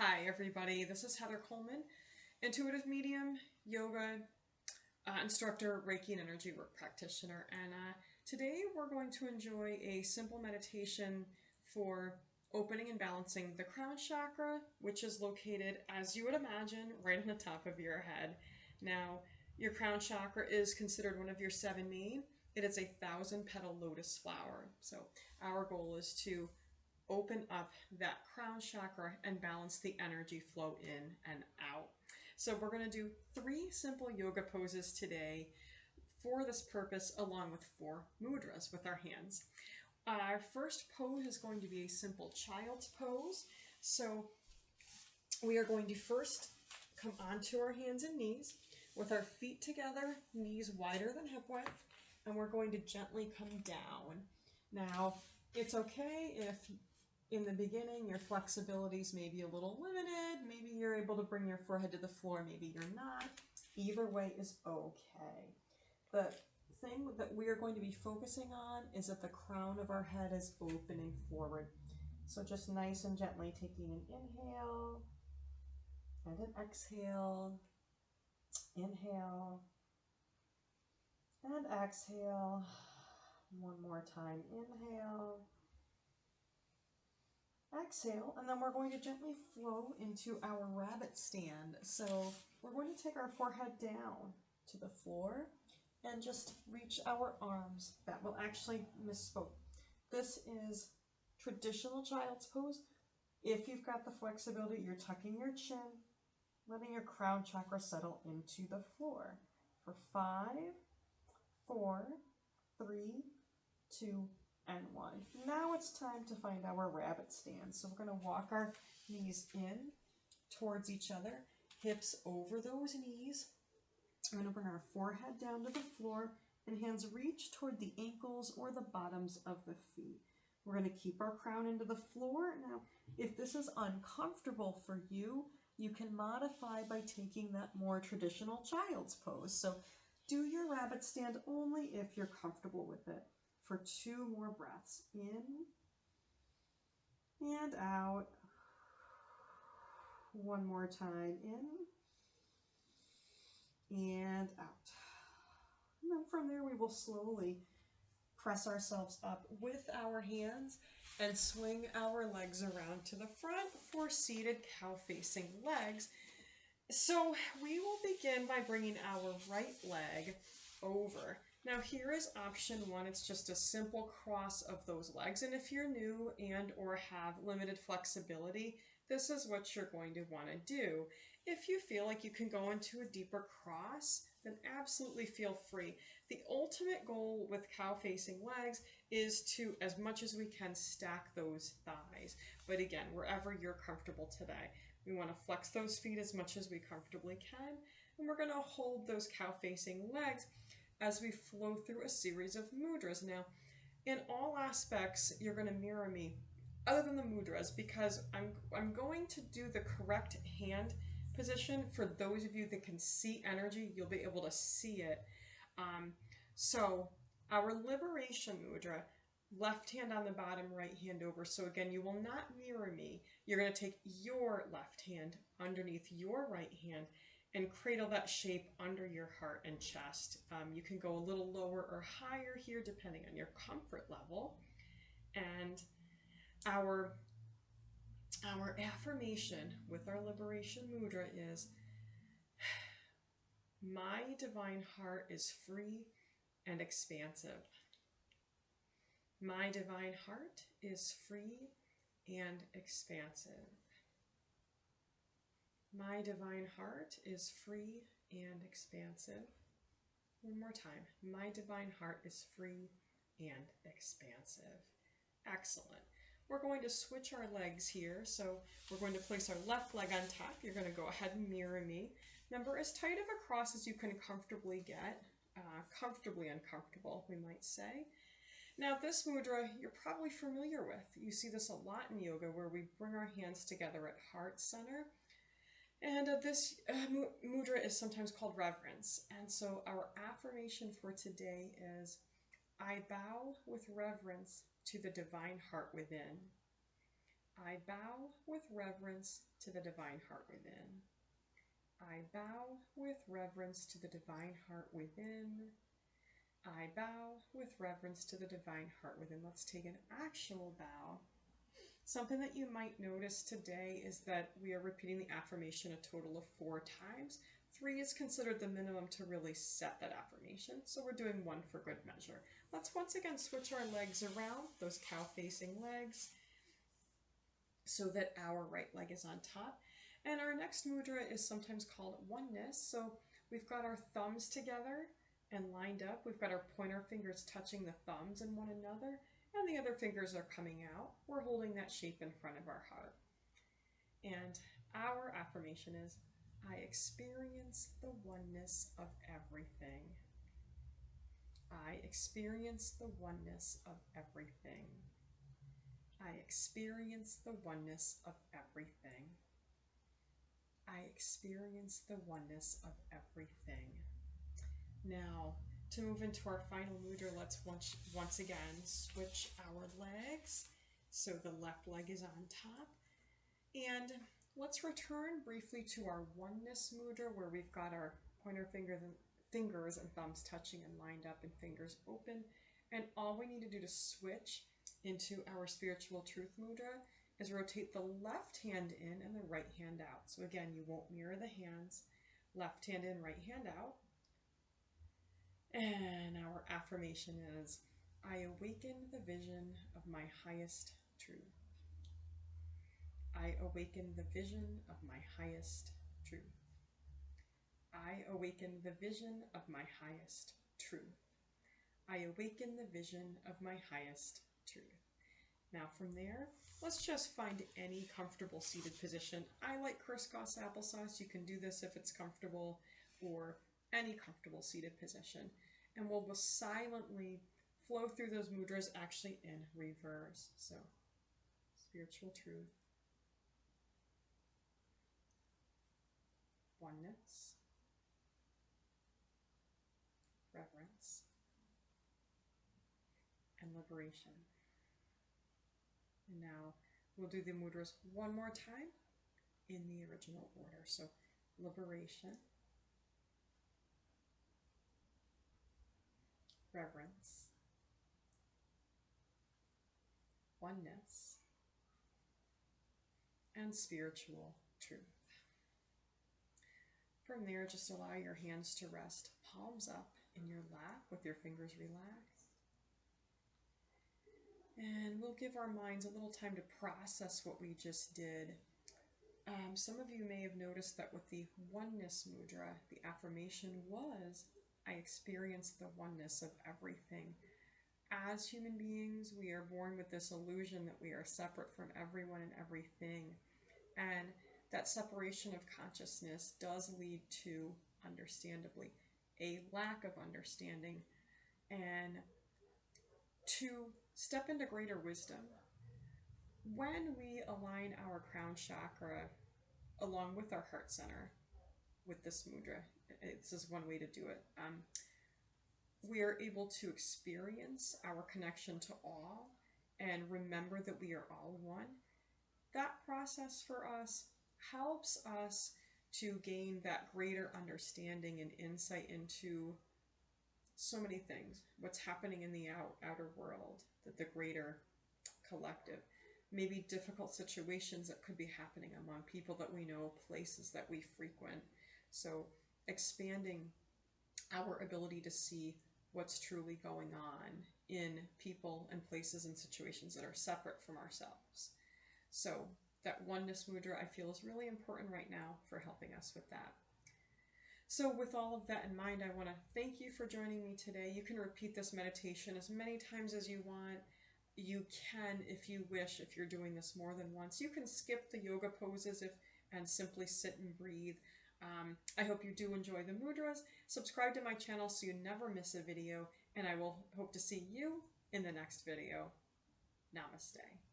Hi everybody, this is Heather Coleman, intuitive medium, yoga instructor, Reiki and energy work practitioner. And today we're going to enjoy a simple meditation for opening and balancing the crown chakra, which is located, as you would imagine, right on the top of your head. Now, your crown chakra is considered one of your seven main. It is a 1,000-petal lotus flower. So our goal is to open up that crown chakra and balance the energy flow in and out. So we're going to do 3 simple yoga poses today for this purpose, along with 4 mudras with our hands. Our first pose is going to be a simple child's pose. So we are going to first come onto our hands and knees with our feet together, knees wider than hip width, and we're going to gently come down. Now, it's okay if in the beginning your flexibilities may be a little limited. Maybe you're able to bring your forehead to the floor, maybe you're not. Either way is okay. The thing that we are going to be focusing on is that the crown of our head is opening forward. So just nice and gently taking an inhale and an exhale. Inhale and exhale. One more time. Inhale. Exhale, and then we're going to gently flow into our rabbit stand. So we're going to take our forehead down to the floor and just reach our arms. That will actually misspoke. This is traditional child's pose. If you've got the flexibility, you're tucking your chin, letting your crown chakra settle into the floor. For 5, 4, 3, 2, and 1. Now it's time to find our rabbit stand. So we're going to walk our knees in towards each other, hips over those knees. I'm going to bring our forehead down to the floor and hands reach toward the ankles or the bottoms of the feet. We're going to keep our crown into the floor. Now, if this is uncomfortable for you, you can modify by taking that more traditional child's pose. So do your rabbit stand only if you're comfortable with it. For 2 more breaths. In and out. One more time. In and out. And then from there we will slowly press ourselves up with our hands and swing our legs around to the front for seated cow-facing legs. So we will begin by bringing our right leg over. Now here is option 1. It's just a simple cross of those legs. And if you're new and or have limited flexibility, this is what you're going to want to do. If you feel like you can go into a deeper cross, then absolutely feel free. The ultimate goal with cow-facing legs is to, as much as we can, stack those thighs. But again, wherever you're comfortable today. We want to flex those feet as much as we comfortably can. And we're going to hold those cow-facing legs as we flow through a series of mudras. Now, in all aspects, you're going to mirror me, other than the mudras, because I'm going to do the correct hand position. For those of you that can see energy, you'll be able to see it. So our liberation mudra, left hand on the bottom, right hand over. So again, you will not mirror me. You're going to take your left hand underneath your right hand and cradle that shape under your heart and chest. You can go a little lower or higher here depending on your comfort level. And our affirmation with our liberation mudra is, my divine heart is free and expansive. My divine heart is free and expansive. My divine heart is free and expansive. One more time. My divine heart is free and expansive. Excellent. We're going to switch our legs here. So we're going to place our left leg on top. You're going to go ahead and mirror me. Remember, as tight of a cross as you can comfortably get. Comfortably uncomfortable, we might say. Now this mudra you're probably familiar with. You see this a lot in yoga where we bring our hands together at heart center. And this mudra is sometimes called reverence. And so our affirmation for today is, I bow with reverence to the divine heart within. I bow with reverence to the divine heart within. I bow with reverence to the divine heart within. I bow with reverence to the divine heart within. Let's take an actual bow. Something that you might notice today is that we are repeating the affirmation a total of 4 times. 3 is considered the minimum to really set that affirmation, so we're doing 1 for good measure. Let's once again switch our legs around, those cow-facing legs, so that our right leg is on top. And our next mudra is sometimes called oneness. So we've got our thumbs together and lined up. We've got our pointer fingers touching the thumbs in one another, and the other fingers are coming out. We're holding that shape in front of our heart. And our affirmation is, I experience the oneness of everything. I experience the oneness of everything. I experience the oneness of everything. I experience the oneness of everything. Now, to move into our final mudra, let's once again switch our legs. So the left leg is on top. And let's return briefly to our oneness mudra, where we've got our pointer fingers and thumbs touching and lined up and fingers open. And all we need to do to switch into our spiritual truth mudra is rotate the left hand in and the right hand out. So again, you won't mirror the hands. Left hand in, right hand out. And our affirmation is, I awaken the vision of my highest truth. I awaken the vision of my highest truth. I awaken the vision of my highest truth. I awaken the vision of my highest truth. Now from there, let's just find any comfortable seated position. I like crisscross applesauce. You can do this if it's comfortable, or any comfortable seated position. And we'll silently flow through those mudras actually in reverse. So, spiritual truth, oneness, reverence, and liberation. And now we'll do the mudras one more time in the original order. So, liberation, reverence, oneness, and spiritual truth. From there, just allow your hands to rest palms up in your lap with your fingers relaxed. And we'll give our minds a little time to process what we just did. Some of you may have noticed that with the oneness mudra, the affirmation was, I experience the oneness of everything. As human beings, we are born with this illusion that we are separate from everyone and everything. And that separation of consciousness does lead to, understandably, a lack of understanding, and to step into greater wisdom. When we align our crown chakra along with our heart center with this mudra, this is one way to do it, we are able to experience our connection to all and remember that we are all one. That process for us helps us to gain that greater understanding and insight into so many things, what's happening in the outer world, the greater collective, maybe difficult situations that could be happening among people that we know, places that we frequent. So expanding our ability to see what's truly going on in people and places and situations that are separate from ourselves. So that oneness mudra, I feel, is really important right now for helping us with that. So with all of that in mind, I want to thank you for joining me today. You can repeat this meditation as many times as you want. You can, if you wish, if you're doing this more than once. You can skip the yoga poses and simply sit and breathe. I hope you do enjoy the mudras. Subscribe to my channel so you never miss a video, and I will hope to see you in the next video. Namaste.